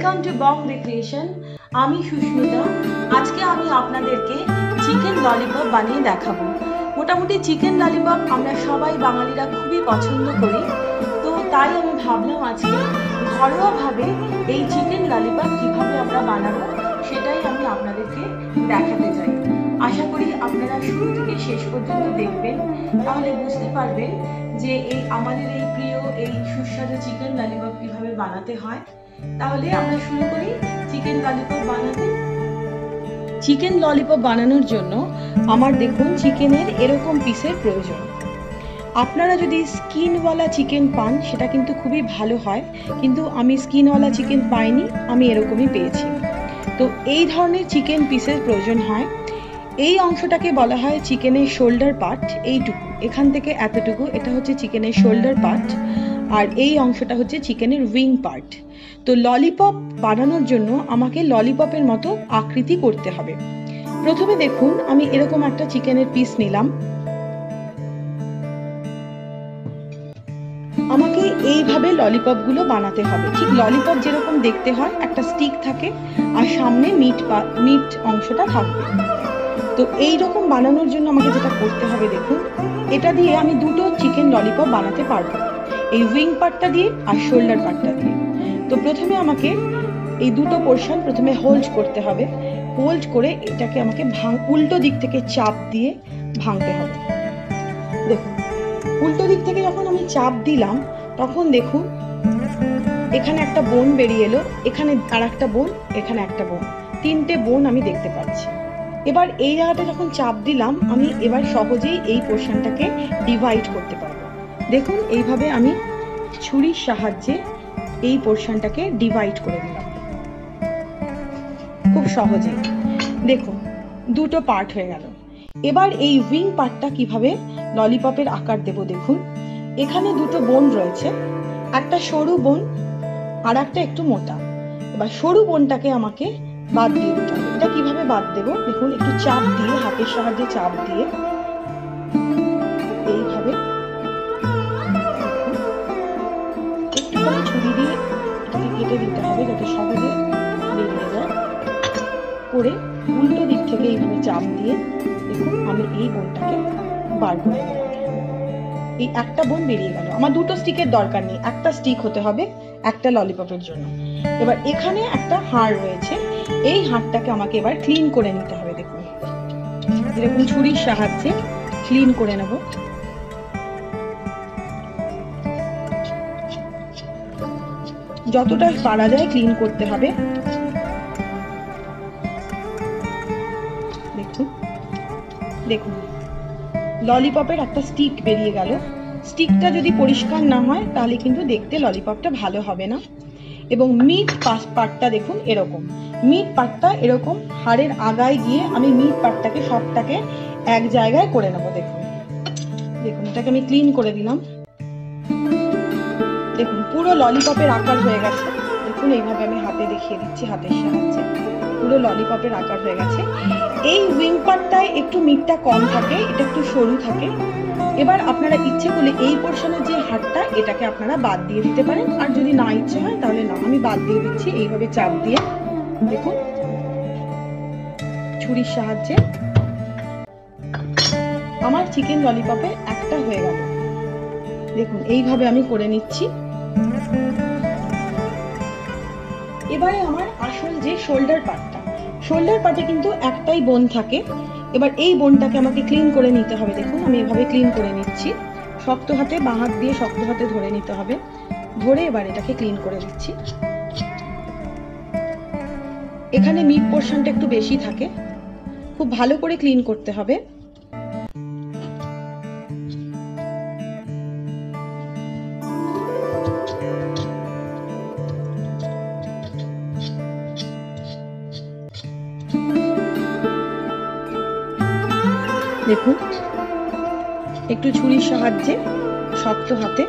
Welcome to Bong recreation. আমি সুস্মিতা। আজকে আমি আপনাদেরকে চিকেন ললিপপ বানিয়ে দেখাবো। মোটামুটি চিকেন ললিপপ আমরা সবাই বাঙালিরা খুবই পছন্দ করি, তো তাই আমি ভাবলাম আজকে ঘরোয়াভাবে এই চিকেন ললিপপ কিভাবে আমরা বানাবো সেটাই আমি আপনাদেরকে দেখাতে চাই। আশা করি আপনারা শুরু থেকে শেষ পর্যন্ত দেখবেন, তাহলে বুঝতে পারবেন যে আমাদের এই প্রিয় এই সুস্বাদু চিকেন ললিপপ কিভাবে বানাতে হয়। তাহলে আমরা শুরু করি চিকেন ললিপপ বানাতে। চিকেন ললিপপ বানানোর জন্য আমার দেখুন চিকেনের এরকম পিসের প্রয়োজন। আপনারা যদি স্কিনওয়ালা চিকেন পান সেটা কিন্তু খুবই ভালো হয়, কিন্তু আমি স্কিনওয়ালা চিকেন পাইনি, আমি এরকমই পেয়েছি। তো এই ধরনের চিকেন পিসের প্রয়োজন হয়। এই অংশটাকে বলা হয় চিকেনের শোল্ডার পার্ট। এইটুকু এখান থেকে এতটুকু এটা হচ্ছে চিকেনের শোল্ডার পার্ট, আর এই অংশটা হচ্ছে চিকেনের উইং পার্ট। তো ললিপপ বানানোর জন্য আমাকে ললিপপের মতো আকৃতি করতে হবে। প্রথমে দেখুন আমি এরকম একটা চিকেনের পিস নিলাম। আমাকে এইভাবে ললিপপগুলো বানাতে হবে, ঠিক ললিপপ যেরকম দেখতে হয়, একটা স্টিক থাকে আর সামনে মিট অংশটা থাকবে। তো এই রকম বানানোর জন্য আমাকে যেটা করতে হবে দেখুন, এটা দিয়ে আমি দুটো চিকেন ললিপপ বানাতে পারবো, এই উইং পার্টটা দিয়ে আর শোল্ডার পার্টটা দিয়ে। তো প্রথমে আমাকে এই দুটো পোর্শন প্রথমে হোল্ড করতে হবে। হোল্ড করে এটাকে আমাকে উল্টো দিক থেকে চাপ দিয়ে ভাঙতে হবে। দেখুন উল্টো দিক থেকে যখন আমি চাপ দিলাম তখন দেখুন এখানে একটা বোন বেরিয়ে এলো, এখানে আর একটা বোন, এখানে একটা বোন, তিনটে বোন আমি দেখতে পাচ্ছি। এবার এই জায়গাটা যখন চাপ দিলাম আমি এবার সহজেই এই পোর্শনটাকে ডিভাইড করতে পারবো। দেখুন এইভাবে আমি ছুরির সাহায্যে এই পোর্শনটাকে ডিভাইড করে দিলাম খুব সহজেই। দেখুন দুটো পার্ট হয়ে গেল। এবার এই উইং পার্টটা কিভাবে ললিপপের আকার দেব দেখুন। এখানে দুটো বোন রয়েছে, একটা সরু বোন আর একটা একটু মোটা। এবার সরু বোনটাকে আমাকে বাদ দিয়ে দিতে হবে। এটা কিভাবে বাদ দেব দেখুন, একটু চাপ দিয়ে, হাতের সাহায্যে চাপ দিয়ে এইভাবে একটুখানি ছুরি দিয়ে এটাকে কেটে দিতে হবে যাতে সহজে বেরিয়ে যায়। করে উল্টো দিক থেকে এইভাবে চাপ দিয়ে দেখুন আমি এই বোনটাকে বার করে দিলাম। এই একটা বোন বেরিয়ে গেল। আমার দুটো স্টিকের দরকার নেই, একটা স্টিক হতে হবে একটা ললিপপের জন্য। এবার এখানে একটা হাড় রয়েছে, এই হাড়টাকে আমাকে এবার ক্লিন করে নিতে হবে। দেখুন এরকম ছুরির সাহায্যে ক্লিন করে নেব। যতটা পারা যায় ক্লিন করতে হবে। দেখুন দেখুন ললিপপের একটা স্টিক বেরিয়ে গেল। স্টিকটা যদি পরিষ্কার না হয় তাহলে কিন্তু দেখতে ললিপপটা ভালো হবে না। এবং মিট পার্টটা দেখুন এরকম, মিট পার্টটা এরকম হাড়ের আগায় গিয়ে আমি মিট পার্টটাকে সবটাকে এক জায়গায় করে নেব। দেখুন দেখুন এটাকে আমি ক্লিন করে দিলাম। দেখুন পুরো ললিপপের আকার হয়ে গেছে। দেখুন এইভাবে আমি হাতে দেখিয়ে দিচ্ছি, হাতের সাহায্যে পুরো ললিপপের আকার হয়ে গেছে। এই উইং পার্টটায় একটু মিটটা কম থাকে, এটা একটু সরু থাকে। এবার আপনারা ইচ্ছে করলে এই পোর্শনের যে হাড়টা এটাকে আপনারা বাদ দিয়ে দিতে পারেন, আর যদি না ইচ্ছে হয় তাহলে না, আমি বাদ দিয়ে দিচ্ছি এইভাবে চাপ দিয়ে। দেখুন ছুরির সাহায্যে আমার চিকেন ললিপপের একটা হয়ে গেল। দেখুন এইভাবে আমি করে নিচ্ছি। এবারে আমার আসল যে শোল্ডার পার্টটা, শোল্ডার পার্টে কিন্তু একটাই বোন থাকে। এবার এই বোনটাকে আমাকে ক্লিন করে নিতে হবে। দেখুন আমি এভাবে ক্লিন করে নিচ্ছি, শক্ত হাতে, বাঁ হাত দিয়ে শক্ত হাতে ধরে নিতে হবে। ধরে এবার এটাকে ক্লিন করে দিচ্ছি। এখানে মিট পোর্শনটা একটু বেশি থাকে, খুব ভালো করে ক্লিন করতে হবে। দেখুন একটু ছুরির সাহায্যে শক্ত হাতে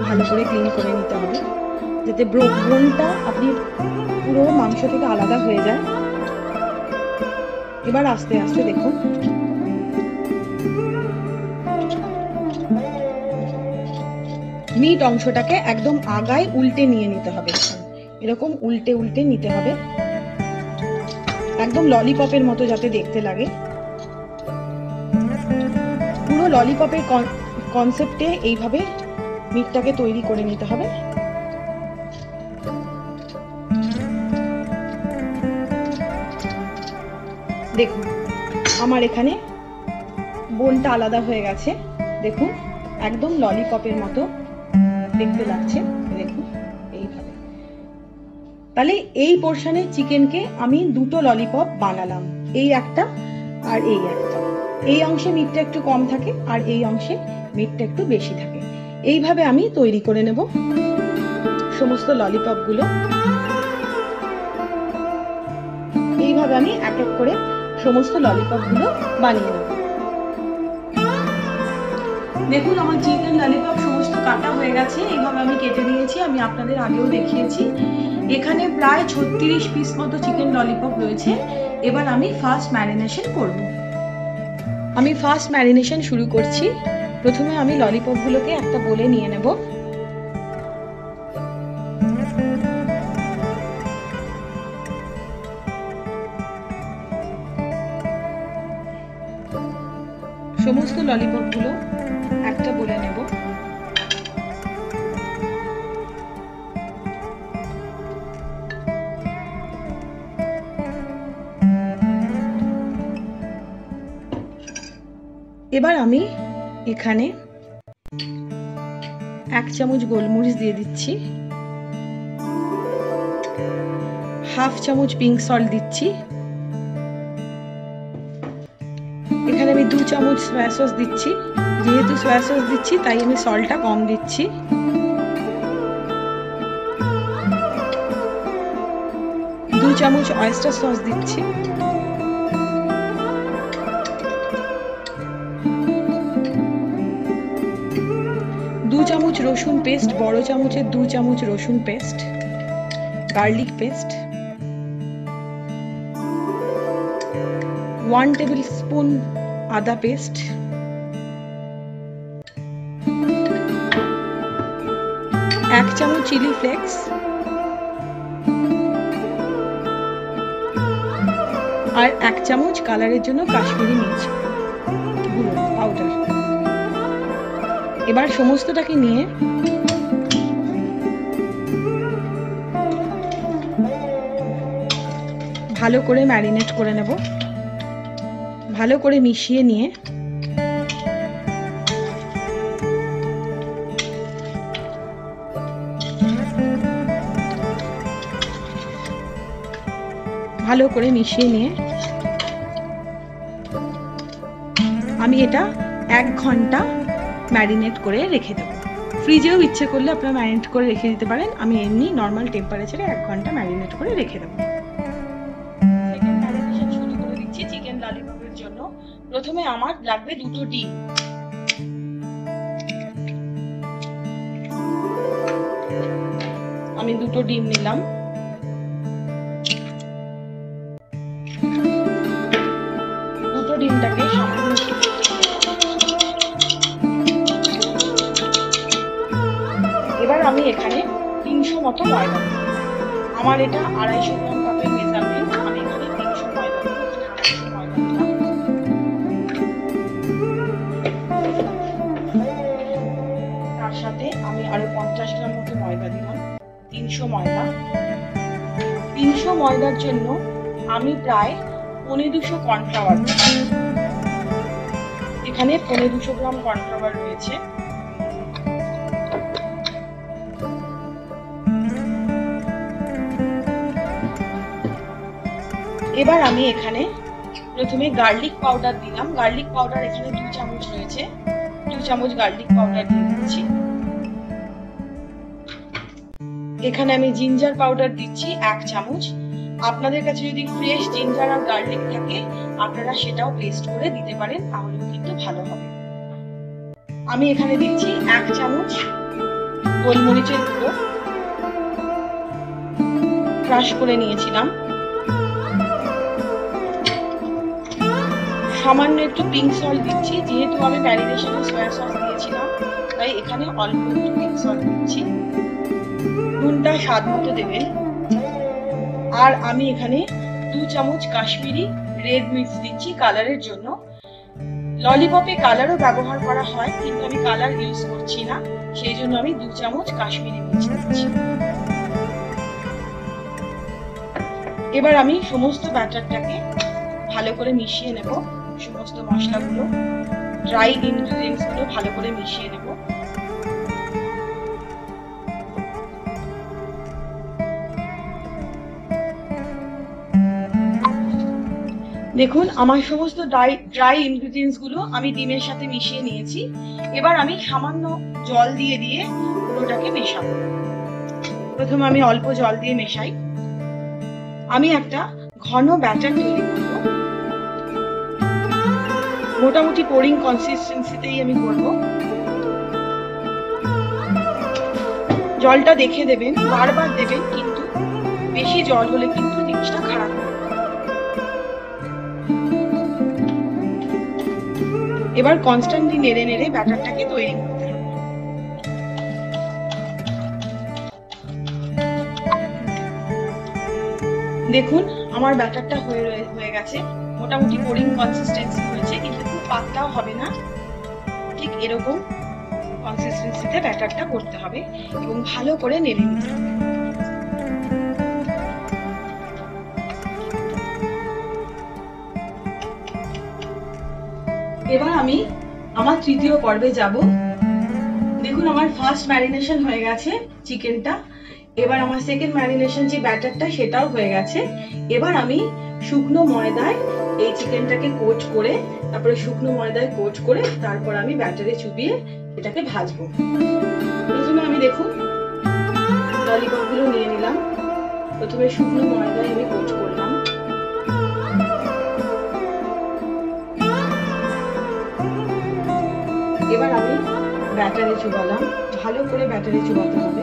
ভালো করে ক্লিন করে নিতে হবে যাতে বোনটা আপনি পুরো মাংস থেকে আলাদা হয়ে যায়। এবার আস্তে আস্তে দেখুন মিট অংশটাকে একদম আগায় উল্টে নিয়ে নিতে হবে। এরকম উল্টে উল্টে নিতে হবে, একদম ললিপপের মতো যাতে দেখতে লাগে। পুরো ললিপপের কনসেপ্টে এইভাবে মিটটাকে তৈরি করে নিতে হবে। দেখুন আমার এখানে বোনটা আলাদা হয়ে গেছে, দেখুন একদম ললিপপের মতো দেখতে লাগছে, দেখুন এইভাবে। তাহলে এই পোর্শনের চিকেনকে আমি দুটো ললিপপ বানালাম, এই একটা আর এই একটা। এই অংশে মিটটা একটু কম থাকে আর এই অংশে মিটটা একটু বেশি থাকে। এইভাবে আমি তৈরি করে নেব সমস্ত ললিপপ গুলো। এইভাবে আমি এক এক করে সমস্ত ললিপপ গুলো বানিয়ে নেব। দেখুন আমার চিকেন ললিপপ সমস্ত কাটা হয়ে গেছে, এইভাবে আমি কেটে নিয়েছি, আমি আপনাদের আগেও দেখিয়েছি। এখানে প্রায় 36 পিস মতো চিকেন ললিপপ রয়েছে। এবার আমি ফার্স্ট ম্যারিনেশন করব। আমি ফার্স্ট ম্যারিনেশন শুরু করছি। প্রথমে আমি ললিপপ গুলোকে একটা বোলে নিয়ে নেব। সমস্ত ললিপপ গুলো একটা বোলে নেব। এবার আমি এখানে 1 চামচ গোলমরিচ দিয়ে দিচ্ছি, হাফ চামচ পিঙ্ক সল্ট দিচ্ছি, এখানে আমি 2 চামচ সয়া সস দিচ্ছি। যেহেতু সয়া সস দিচ্ছি তাই আমি সল্টটা কম দিচ্ছি। দু চামচ অয়েস্টার সস দিচ্ছি। দু চামচ রসুন পেস্ট, বড় চামচের 2 চামচ রসুন paste, garlic paste, 1 tablespoon আদা পেস্ট, 1 চামচ চিলি ফ্লেক্স, আর 1 চামচ কালারের জন্য কাশ্মীরি মির্চ গুঁড়ো পাউডার। এবার সমস্তটাকে নিয়ে ভালো করে ম্যারিনেট করে নেব। ভালো করে মিশিয়ে নিয়ে আমি এটা 1 ঘন্টা ম্যারিনেট করে রেখে দেবো। ফ্রিজেও ইচ্ছে করলে আপনারা ম্যারিনেট করে রেখে দিতে পারেন, আমি এমনি নর্মাল টেম্পারেচারে 1 ঘন্টা ম্যারিনেট করে রেখে দেবো। সেকেন্ড ম্যারিনেশন শুরু করে দিচ্ছি চিকেন ললিপপের জন্য। প্রথমে আমার লাগবে 2টো ডিম। আমি 2টো ডিম নিলাম। দুটো ডিমটাকে সামান্য এবার আমি এখানে 300 মতো ময়দা, আমার এটা 250 গ্রাম কাপের মেজারমেন্ট, আমি এখানে 300 ময়দা দিলাম। তার সাথে আমি আরো 50 গ্রাম মতো ময়দা দিলাম। 300 ময়দা। 300 ময়দার জন্য আমি প্রায় 250 কর্নফ্লাওয়ার দিচ্ছি। এখানে 250 গ্রাম কর্নফ্লাওয়ার রয়েছে। এবার আমি এখানে প্রথমে গার্লিক পাউডার দিলাম। গার্লিক পাউডার এখানে 2 চামচ রয়েছে, 2 চামচ গার্লিক পাউডার দিয়ে দিচ্ছি। এখানে আমি জিঞ্জার পাউডার দিচ্ছি 1 চামচ। আপনাদের কাছে যদি ফ্রেশ জিঞ্জার আর গার্লিক থাকে আপনারা সেটাও পেস্ট করে দিতে পারেন, তাহলেও কিন্তু ভালো হবে। আমি এখানে দিচ্ছি 1 চামচ গোলমরিচের গুঁড়ো, ক্রাশ করে নিয়েছিলাম। সামান্য একটু পিঙ্ক সল্ট দিচ্ছি, যেহেতু আমি ম্যারিনেশনে সয়া সস দিয়েছিলাম তাই এখানে অল্প একটু পিঙ্ক সল্ট দিচ্ছি। নুনটা স্বাদ মতো দেবেন। আর আমি এখানে 2 চামচ কাশ্মীরি রেড মির্চ দিচ্ছি কালারের জন্য। ললিপপে কালারও ব্যবহার করা হয়, কিন্তু আমি কালার ইউজ করছি না, সেই জন্য আমি 2 চামচ কাশ্মীরি মির্চ দিচ্ছি। এবার আমি সমস্ত ব্যাটারটাকে ভালো করে মিশিয়ে নেব। সমস্ত মশলাগুলো, ড্রাই ইনগ্রেডিয়েন্টস গুলো ভালো করে মিশিয়ে নেব। দেখুন আমার সমস্ত ড্রাই ইনগ্রেডিয়েন্টস গুলো আমি ডিমের সাথে মিশিয়ে নিয়েছি। এবার আমি সামান্য জল দিয়ে পুরোটাকে মেশাবো। প্রথমে আমি অল্প জল দিয়ে মেশাই। আমি একটা ঘন ব্যাটার তৈরি করব, মোটামুটি পোরিং কনসিস্টেন্সিতেই আমি করব। জলটা দেখে দেবেন, বারবার দেবেন, কিন্তু বেশি জল হলে কিন্তু জিনিসটা খারাপ হবে। এবার কনস্ট্যান্টলি নেড়ে নেড়ে ব্যাটারটাকে তৈরি করতে হবে। দেখুন আমার ব্যাটারটা হয়ে গেছে, মোটামুটি পোরিং কনসিস্টেন্সি হয়েছে, কিন্তু খুব পাতলাও হবে না, ঠিক এরকম কনসিস্টেন্সিতে ব্যাটারটা করতে হবে এবং ভালো করে নেড়ে নিতে হবে। এবার আমি আমার তৃতীয় পর্বে যাব। দেখুন আমার ফার্স্ট ম্যারিনেশন হয়ে গেছে চিকেনটা। এবার আমার সেকেন্ড ম্যারিনেশন যে ব্যাটারটা সেটাও হয়ে গেছে। এবার আমি শুকনো ময়দায় এই চিকেনটাকে কোট করে, তারপরে শুকনো ময়দায় কোট করে, তারপর আমি ব্যাটারে চুবিয়ে এটাকে ভাজবো। প্রথমে আমি দেখুন ললিপপ গুলো নিয়ে নিলাম। প্রথমে শুকনো ময়দায় আমি কোট করলাম, এবার আমি ব্যাটারে চুবালাম। ভালো করে ব্যাটারে চুবাতে হবে।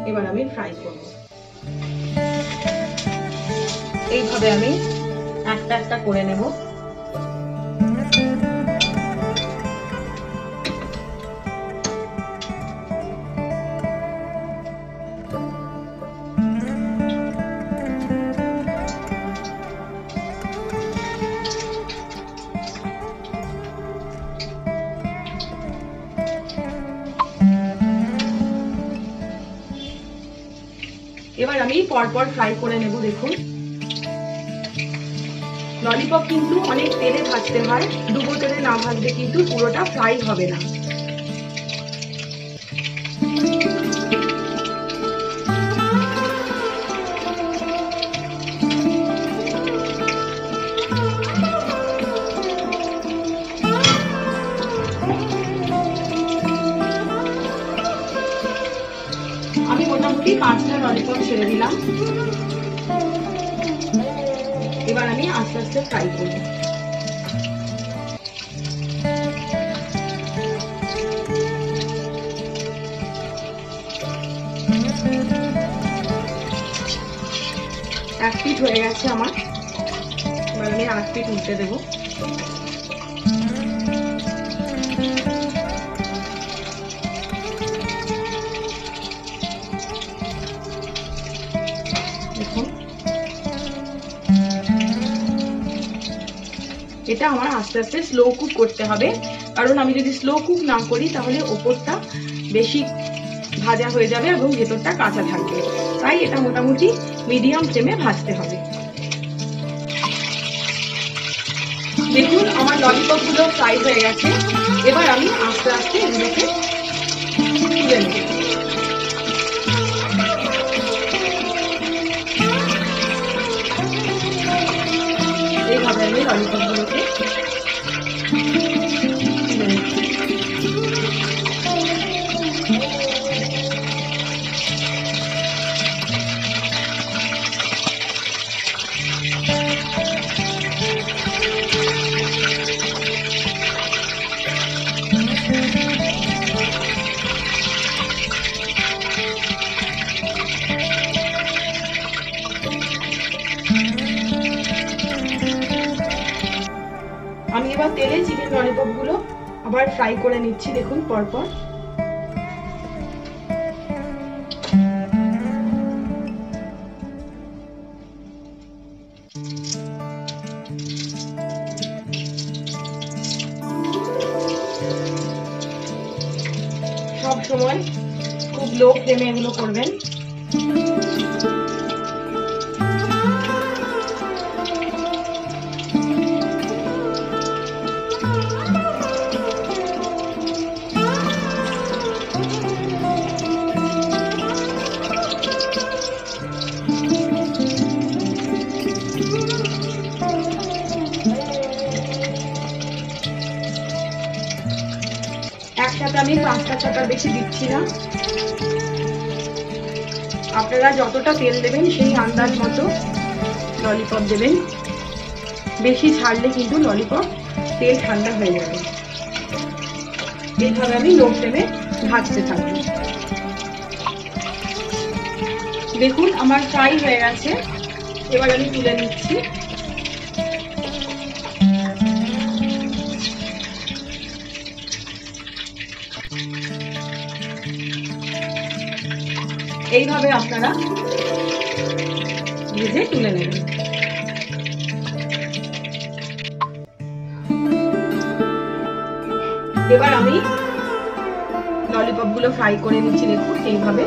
এবার আমি ফ্রাই করব। এইভাবে আমি একটা একটা করে নেব। এবার আমি পরপর ফ্রাই করে নেব। দেখুন ললিপপ কিন্তু অনেক তেলে ভাজতে হয়, ডুবো তেলে না ভাজলে কিন্তু পুরোটা ফ্রাই হবে না। আমি মোটামুটি 5টা ললিপপ ছেড়ে দিলাম। এবার আমি আস্তে আস্তে ফ্রাই করব। এক পিঠ হয়ে গেছে আমার। এবার আমি আর এক পিঠ উল্টে দেবো। দেখুন এটা আমার আস্তে আস্তে স্লো কুক করতে হবে, কারণ আমি যদি স্লো কুক না করি তাহলে ওপরটা বেশি ভাজা হয়ে যাবে এবং ভেতরটা কাঁচা থাকবে। তাই এটা মোটামুটি মিডিয়াম ফ্লেমে ভাজতে হবে। দেখুন আমার ললিপপ গুলো ফ্রাই হয়ে গেছে। এবার আমি আস্তে আস্তে এগুলোকে তুলে নেব। এইভাবে আমি ললিপপ গুলোকে তুলে নেব। আমি এবার তেলে চিকেন ললিপপ গুলো আবার ফ্রাই করে নিচ্ছি দেখুন পরপর। সব সময় খুব লো ফ্লেমে এগুলো করবেন। একসাথে আমি 5টা 6টার বেশি দিচ্ছি না। আপনারা যতটা তেল দেবেন সেই আন্দাজ মতো ললিপপ দেবেন। বেশি ছাড়লে কিন্তু ললিপপ তেল ঠান্ডা হয়ে যাবে। এইভাবে আমি লো ফ্লেমে ভাজতে থাকবো। দেখুন আমার ফ্রাই হয়ে গেছে, এবার আমি তুলে নিচ্ছি। এইভাবে আপনারা ভেজে তুলে নেবেন। এবার আমি ললিপপ গুলো ফ্রাই করে নিচ্ছি দেখুন এইভাবে।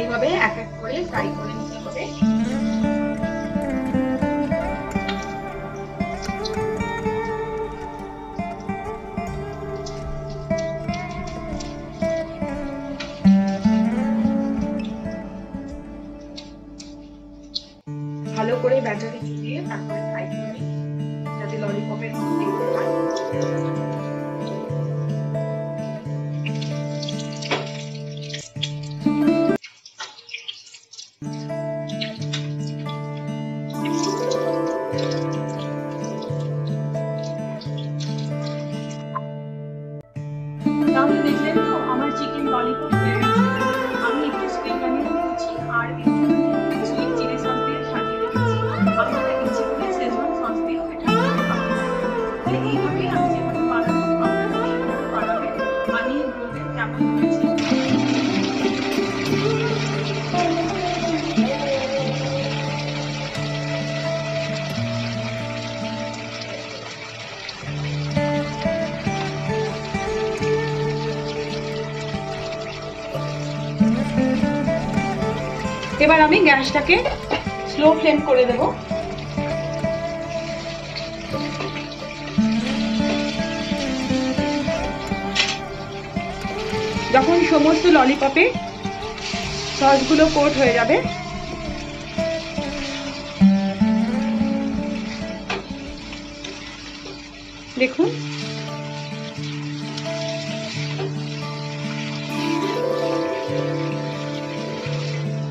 এইভাবে এক এক করে ফ্রাই করে নিতে হবে। ভালো করে ব্যাটারে চুবিয়ে তারপরে ফ্রাই করে যাতে ললিপপের মতো দেখতে হয়। তাহলে দেখলেন তো আমার চিকেন ললিপপ হয়ে গেছে। আমি একটু স্প্রিং অনিয়ন কুচি আর একটু সুইট চিলি সস দিয়ে সাজিয়ে রেখেছি। আপনারা ইচ্ছে করলে শেজওয়ান সস দিয়েও এটা খেতে পারেন। তাহলে এইভাবেই আমি যেভাবে বানাবো আপনারা সেইভাবে বানাবেন, বানিয়ে বলবেন কেমন হয়েছে। এবার আমি গ্যাসটাকে স্লো ফ্লেম করে দেব। যখন সমস্ত ললিপপে সসগুলো কোট হয়ে যাবে দেখুন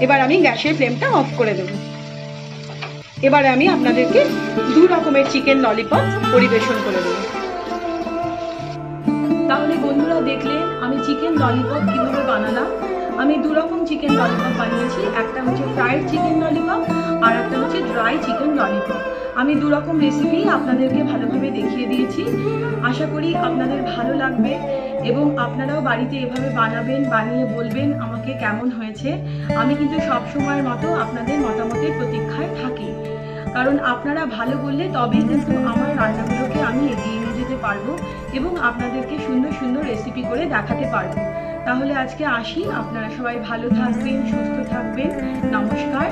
এবার আমি গ্যাসের ফ্লেমটা অফ করে দেব। এবারে আমি আপনাদেরকে দু রকমের চিকেন ললিপপ পরিবেশন করে দেব। তাহলে বন্ধুরা দেখলেন আমি চিকেন ললিপপ কিভাবে বানালাম। আমি দু রকম চিকেন ললিপপ বানিয়েছি, একটা হচ্ছে ফ্রাইড চিকেন ললিপপ আর একটা হচ্ছে ড্রাই চিকেন ললিপপ। আমি দু রকম রেসিপি আপনাদেরকে ভালোভাবে দেখিয়ে দিয়েছি। আশা করি আপনাদের ভালো লাগবে এবং আপনারাও বাড়িতে এভাবে বানাবেন, বানিয়ে বলবেন আমাকে কেমন হয়েছে। আমি কিন্তু সব সময়ের মতো আপনাদের মতামতের প্রতীক্ষায় থাকি, কারণ আপনারা ভালো বললে তবেই কিন্তু আমার রান্নাগুলোকে আমি এগিয়ে নিয়ে যেতে পারবো এবং আপনাদেরকে সুন্দর সুন্দর রেসিপি করে দেখাতে পারবো। তাহলে আজকে আসি, আপনারা সবাই ভালো থাকবেন, সুস্থ থাকবেন। নমস্কার।